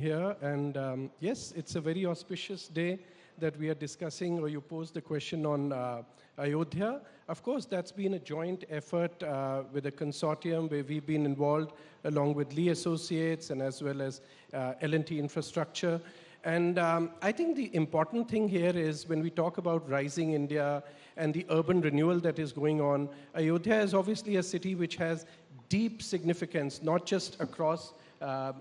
here. And yes, it's a very auspicious day that we are discussing, or you posed the question on Ayodhya. Of course, that's been a joint effort with a consortium where we've been involved along with Lee Associates and as well as L&T Infrastructure. And I think the important thing here is when we talk about Rising India and the urban renewal that is going on, Ayodhya is obviously a city which has deep significance, not just across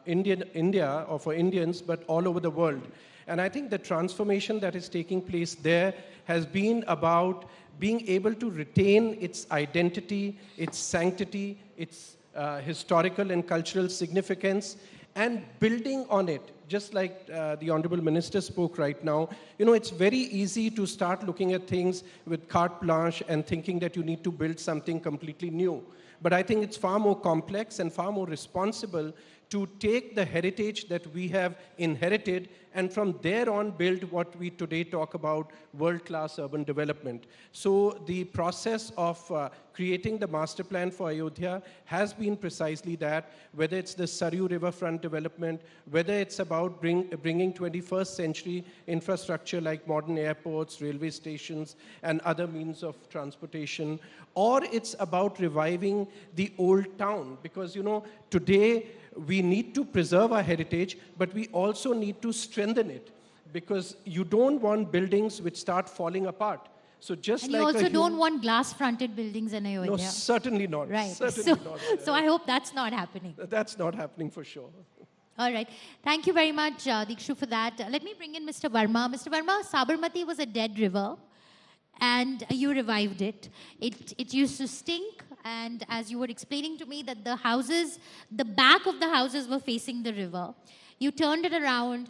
India or for Indians, but all over the world. And I think the transformation that is taking place there has been about being able to retain its identity, its sanctity, its historical and cultural significance, and building on it, just like the Honorable Minister spoke right now. You know, it's very easy to start looking at things with carte blanche and thinking that you need to build something completely new. But I think it's far more complex and far more responsible to take the heritage that we have inherited and from there on build what we today talk about world-class urban development. So the process of creating the master plan for Ayodhya has been precisely that, whether it's the Saryu riverfront development, whether it's about bringing 21st century infrastructure like modern airports, railway stations, and other means of transportation, or it's about reviving the old town. Because, you know, today, we need to preserve our heritage, but we also need to strengthen it, because you don't want buildings which start falling apart. So just and like you also don't want glass-fronted buildings in Ayodhya. No, certainly not. Right. Certainly not. So I hope that's not happening. That's not happening for sure. All right. Thank you very much, Dikshu, for that. Let me bring in Mr. Verma. Mr. Verma, Sabarmati was a dead river, and you revived it. It used to stink, and as you were explaining to me that the houses, the back of the houses were facing the river. You turned it around.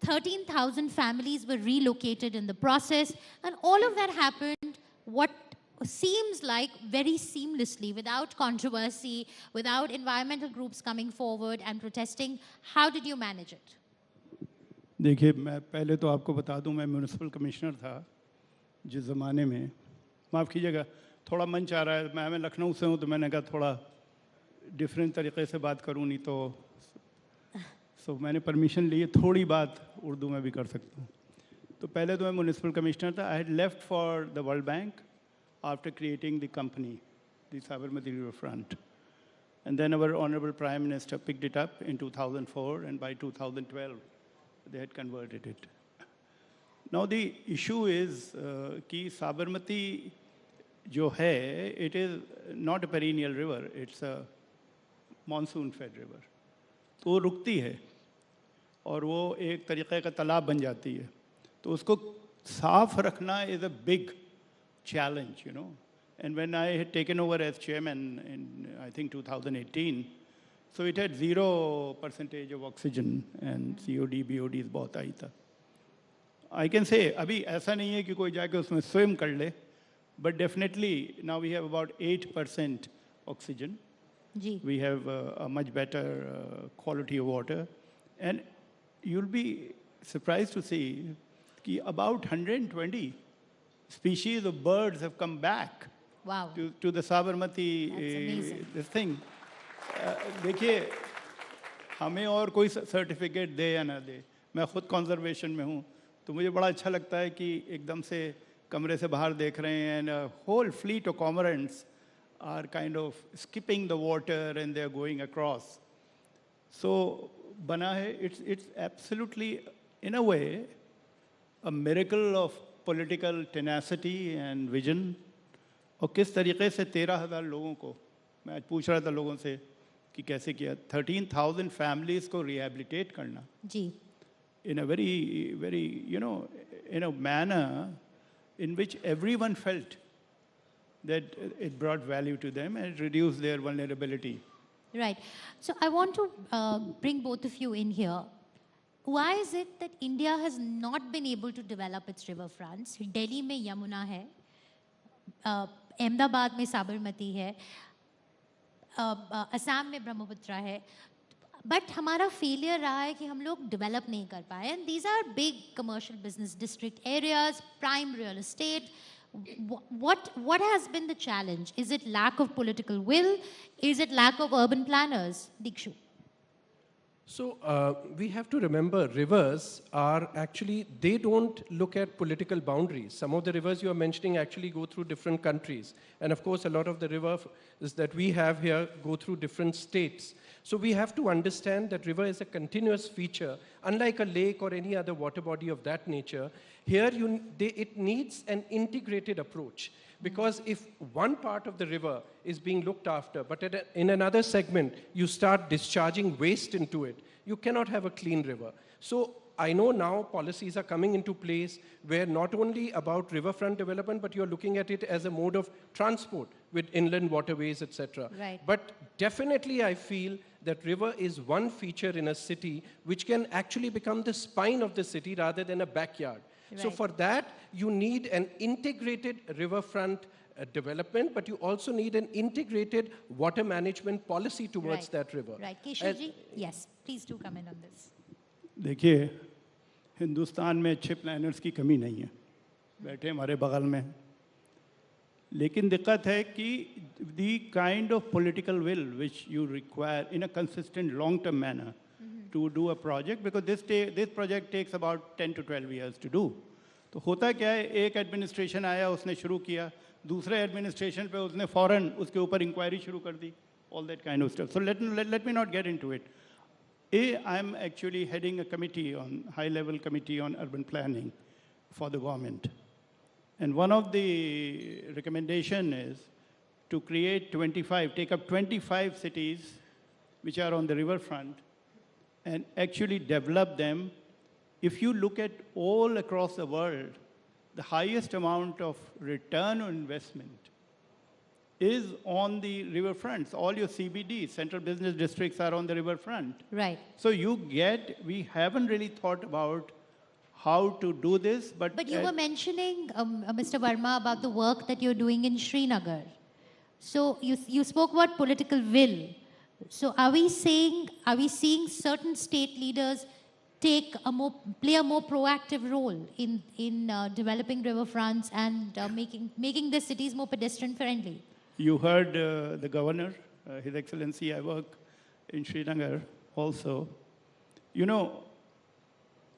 13,000 families were relocated in the process, and all of that happened what seems like very seamlessly, without controversy, without environmental groups coming forward and protesting. How did you manage it? देखिए, मैं पहले तो आपको बता दूं, मैं municipal commissioner था जिस ज़माने में. माफ़ कीजिएगा, थोड़ा मन चाह रहा है, मैं लखनऊ से हूँ, तो मैंने कहा थोड़ा डिफरेंट तरीके से बात करूँ, नहीं तो मैंने परमिशन ली है, थोड़ी बात उर्दू में भी कर सकता हूँ. तो पहले तो मैं म्युनिसिपल कमिश्नर था. I had left for the world bank after creating the company, the Sabarmati river front. And then our Honorable Prime Minister picked it up in 2004, and by 2012, they had converted it. Now the issue is कि Sabarmati जो है, it is not a perennial river, it's a monsoon-fed river. तो वो रुकती है और वो एक तरीक़े का तालाब बन जाती है. तो उसको साफ रखना is a big challenge, you know. And when I had taken over as chairman in, I think, 2018, so it had 0% of oxygen and COD, BODs बहुत आई था. I can say, अभी ऐसा नहीं है कि कोई जाके उसमें swim कर ले, but definitely now we have about 8% oxygen. Ji. We have a much better quality of water, and you'll be surprised to see that about 120 species of birds have come back. Wow. To the Sabarmati this thing. देखिए, हमें और कोई certificate दे या ना दे, मैं खुद conservation में हूँ, तो मुझे बड़ा अच्छा लगता है कि एकदम से कमरे से बाहर देख रहे हैं, and a whole fleet of cormorants are kind of skipping the water and they are going across. So बना है, it's absolutely in a way a miracle of political tenacity and vision. और किस तरीक़े से 13,000 लोगों को, मैं आज पूछ रहा था लोगों से कि कैसे किया, 13,000 families को rehabilitate करना. जी. In a very, you know, in a manner in which everyone felt that it brought value to them and reduced their vulnerability. Right. So I want to bring both of you in here. Why is it that India has not been able to develop its riverfronts? Delhi में यमुना है, अहमदाबाद में साबरमती है, असम में ब्रह्मपुत्र है, but हमारा failure रहा है कि हम लोग डेवलप नहीं कर पाए. And these are big commercial business district areas, prime real estate. What has been the challenge? Is it lack of political will? Is it lack of urban planners? Dikshu. So we have to remember rivers are actually, they don't look at political boundaries. Some of the rivers you are mentioning actually go through different countries. And of course, a lot of the rivers that we have here go through different states. So we have to understand that river is a continuous feature. Unlike a lake or any other water body of that nature, here it needs an integrated approach. Because if one part of the river is being looked after, but in another segment, you start discharging waste into it, you cannot have a clean river. So I know now policies are coming into place where not only about riverfront development, but you're looking at it as a mode of transport with inland waterways, etc. Right. But definitely I feel that river is one feature in a city which can actually become the spine of the city rather than a backyard. Right. So for that, you need an integrated riverfront development, but you also need an integrated water management policy towards that river. Right. Keshwji, yes, please do comment on this. देखिए, हिंदुस्तान में अच्छे planners की कमी नहीं है, बैठे हमारे बगल में। लेकिन दिक्कत है कि the kind of political will which you require in a consistent long-term manner to do a project, because this project takes about 10 to 12 years to do. तो होता क्या है, एक एडमिनिस्ट्रेशन आया, उसने शुरू किया, दूसरे एडमिनिस्ट्रेशन पे उसने फौरन उसके ऊपर इंक्वायरी शुरू कर दी, all that kind of stuff. So let me not get into it. I'm actually heading a committee high-level committee on urban planning for the government. And one of the recommendation is to take up 25 cities which are on the riverfront and actually develop them. If you look at all across the world, the highest amount of return on investment is on the riverfronts. All your CBDs, central business districts, are on the riverfront. Right. So we haven't really thought about how to do this, but you were mentioning, Mr. Verma, about the work that you're doing in Srinagar. So you spoke about political will. So are we seeing certain state leaders play a more proactive role in developing riverfronts and making the cities more pedestrian friendly? You heard the governor, His Excellency. I work in Srinagar also. You know,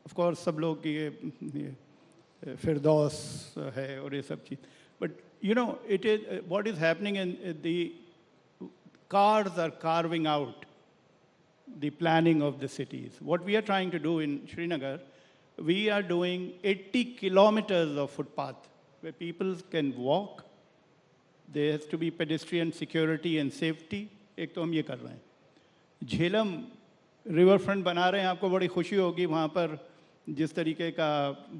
of course, सब लोग ये फिरदौस है और ये सब चीज़. But you know, it is what is happening in the cars are carving out the planning of the cities. What we are trying to do in Srinagar, we are doing 80 kilometers of footpath where people can walk. There has to be pedestrian security and safety. एक तो हम ये कर रहे हैं. Jhelum riverfront बना रहे हैं, आपको बड़ी खुशी होगी वहाँ पर जिस तरीके का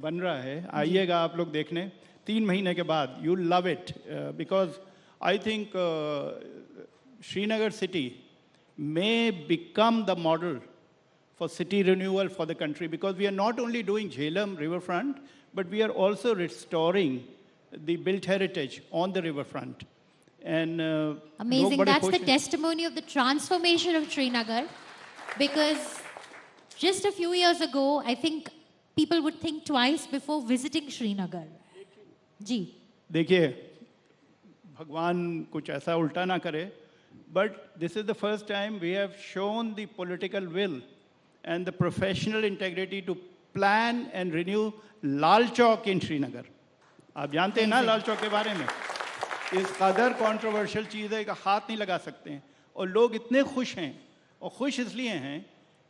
बन रहा है. आइएगा आप लोग देखने 3 महीने के बाद. You love it because I think Srinagar city may become the model for city renewal for the country, because we are not only doing Jhelum riverfront, but we are also restoring the built heritage on the riverfront. And amazing. That's the testimony of the transformation of Srinagar, because just a few years ago, I think people would think twice before visiting Srinagar. Ji. देखिए, भगवान कुछ ऐसा उल्टा ना करे, but this is the first time we have shown the political will and the professional integrity to plan and renew Lal Chowk in Srinagar. आप जानते हैं ना लाल चौक के बारे में? इस कदर कंट्रोवर्शियल चीज़ है कि हाथ नहीं लगा सकते हैं, और लोग इतने खुश हैं, और खुश इसलिए हैं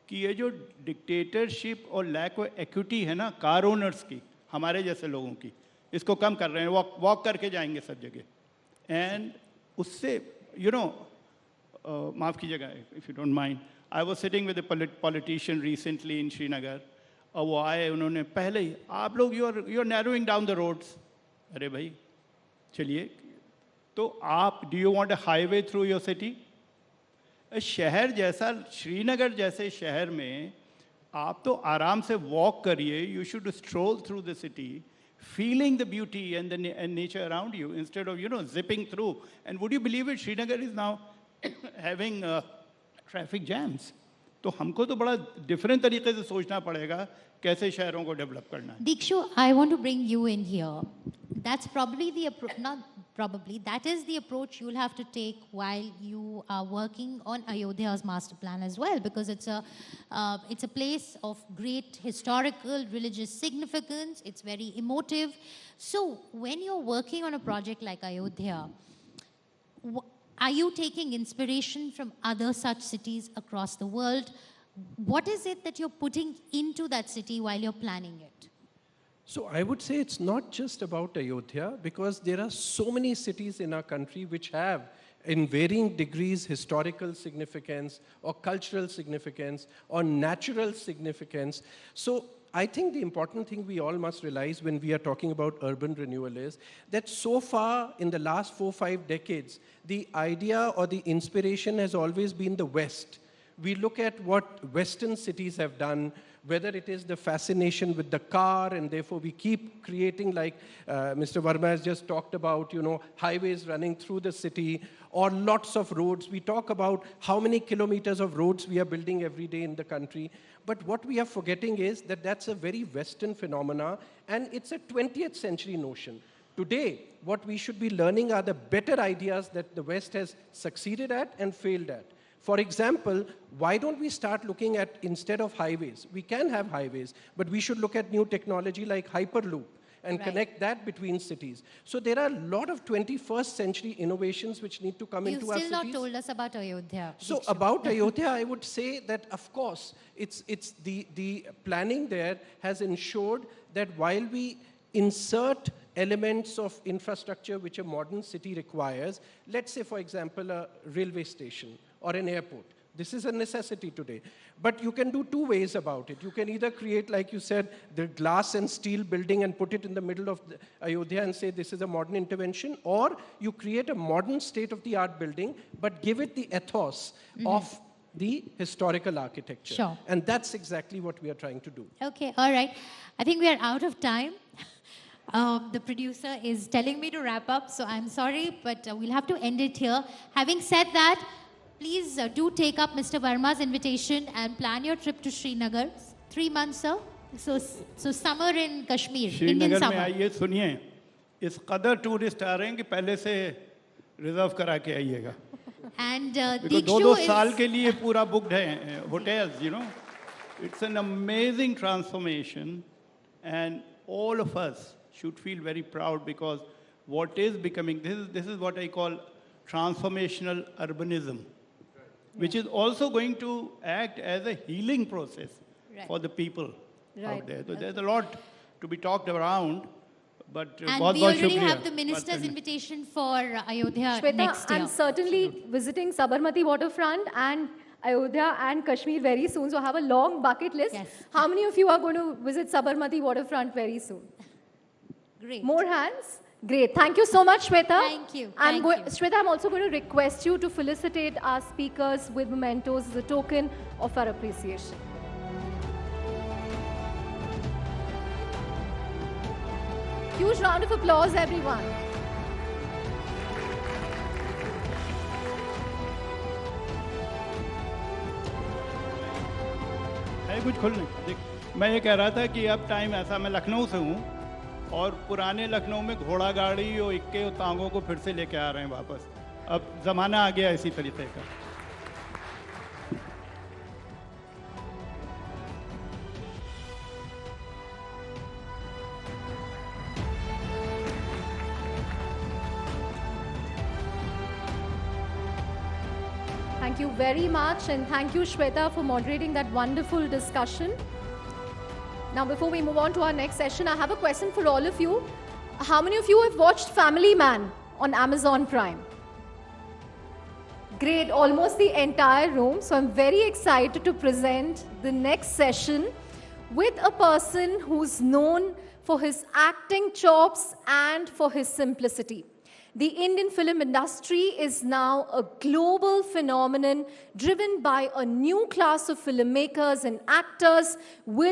कि ये जो डिक्टेटरशिप और लैक ऑफ एक्विटी है ना कार ओनर्स की, हमारे जैसे लोगों की, इसको कम कर रहे हैं. वॉक करके जाएंगे सब जगह. एंड उससे यू नो माफ़ कीजिएगा if you don't mind, I was sitting with a politician recently in Srinagar, और वो आए, उन्होंने पहले ही आप लोग you are narrowing down the roads. अरे भाई चलिए, तो आप do you want a highway through your city? शहर जैसा, श्रीनगर जैसे शहर में आप तो आराम से वॉक करिए. You should stroll through the city, feeling the beauty and nature around you, instead of zipping through. And would you believe it, Srinagar is now having traffic jams. तो हमको तो बड़ा डिफरेंट तरीके से सोचना पड़ेगा कैसे शहरों को डेवलप करना है. Dikshu, I want to bring you in here. That's probably the not probably, that is the approach you'll have to take while you are working on Ayodhya's master plan as well, because it's a place of great historical, religious significance. It's very emotive. So when you're working on a project like Ayodhya, are you taking inspiration from other such cities across the world? What is it that you're putting into that city while you're planning it? So I would say it's not just about Ayodhya, because there are so many cities in our country which have, in varying degrees, historical significance or cultural significance or natural significance. So I think the important thing we all must realize when we are talking about urban renewal is that so far in the last 4-5 decades, the idea or the inspiration has always been the West. We look at what Western cities have done, whether it is the fascination with the car, and therefore we keep creating, like Mr. Verma has just talked about, highways running through the city, or lots of roads. We talk about how many kilometers of roads we are building every day in the country. But what we are forgetting is that that's a very Western phenomena, and it's a 20th century notion. Today, what we should be learning are the better ideas that the West has succeeded at and failed at. For example, why don't we start looking at, instead of highways, we can have highways, but we should look at new technology like Hyperloop and connect that between cities. So there are a lot of 21st century innovations which need to come into our cities. You've still not told us about Ayodhya. So about Ayodhya, I would say that, of course, it's the planning there has ensured that while we insert elements of infrastructure which a modern city requires, let's say, for example, a railway station or an airport. This is a necessity today. But you can do two ways about it. You can either create, like you said, the glass and steel building and put it in the middle of Ayodhya and say this is a modern intervention, or you create a modern state-of-the-art building, but give it the ethos of the historical architecture. Sure. And that's exactly what we are trying to do. Okay, all right. I think we are out of time. The producer is telling me to wrap up, so I'm sorry, but we'll have to end it here. Having said that, please do take up Mr. Verma's invitation and plan your trip to Srinagar. 3 months, sir. So summer in Kashmir, Indian Srinagar में summer. आइए, सुनिए, इस कदर tourist आ रहे हैं कि पहले से रिजर्व करा के आइएगा. And Because Dikshu 2-2 is... साल के लिए पूरा booked है, hotels, It's an amazing transformation, and all of us should feel very proud, because what is becoming, this is what I call transformational urbanism, which is also going to act as a healing process for the people out there. So there's a lot to be talked around, but And we already have the minister's invitation for Ayodhya Shweta, next year. I'm certainly visiting Sabarmati waterfront and Ayodhya and Kashmir very soon, so I have a long bucket list. Yes. How many of you are going to visit Sabarmati waterfront very soon? Great. More hands? Great. Thank you so much, Shweta. Thank you. Thank you. Shweta, I'm also going to request you to felicitate our speakers with mementos as a token of our appreciation. Huge round of applause, everyone. है कुछ खोलने. देख, मैं ये कह रहा था कि अब टाइम ऐसा, मैं लखनऊ से हूँ, और पुराने लखनऊ में घोड़ा गाड़ी और इक्के और तांगों को फिर से लेके आ रहे हैं वापस. अब ज़माना आ गया इसी तरीके का. Thank you very much, and thank you, Shweta, for moderating that wonderful discussion. Now, before we move on to our next session, I have a question for all of you. How many of you have watched Family Man on Amazon Prime? Great, almost the entire room. So I'm very excited to present the next session with a person who's known for his acting chops and for his simplicity. The Indian film industry is now a global phenomenon driven by a new class of filmmakers and actors willing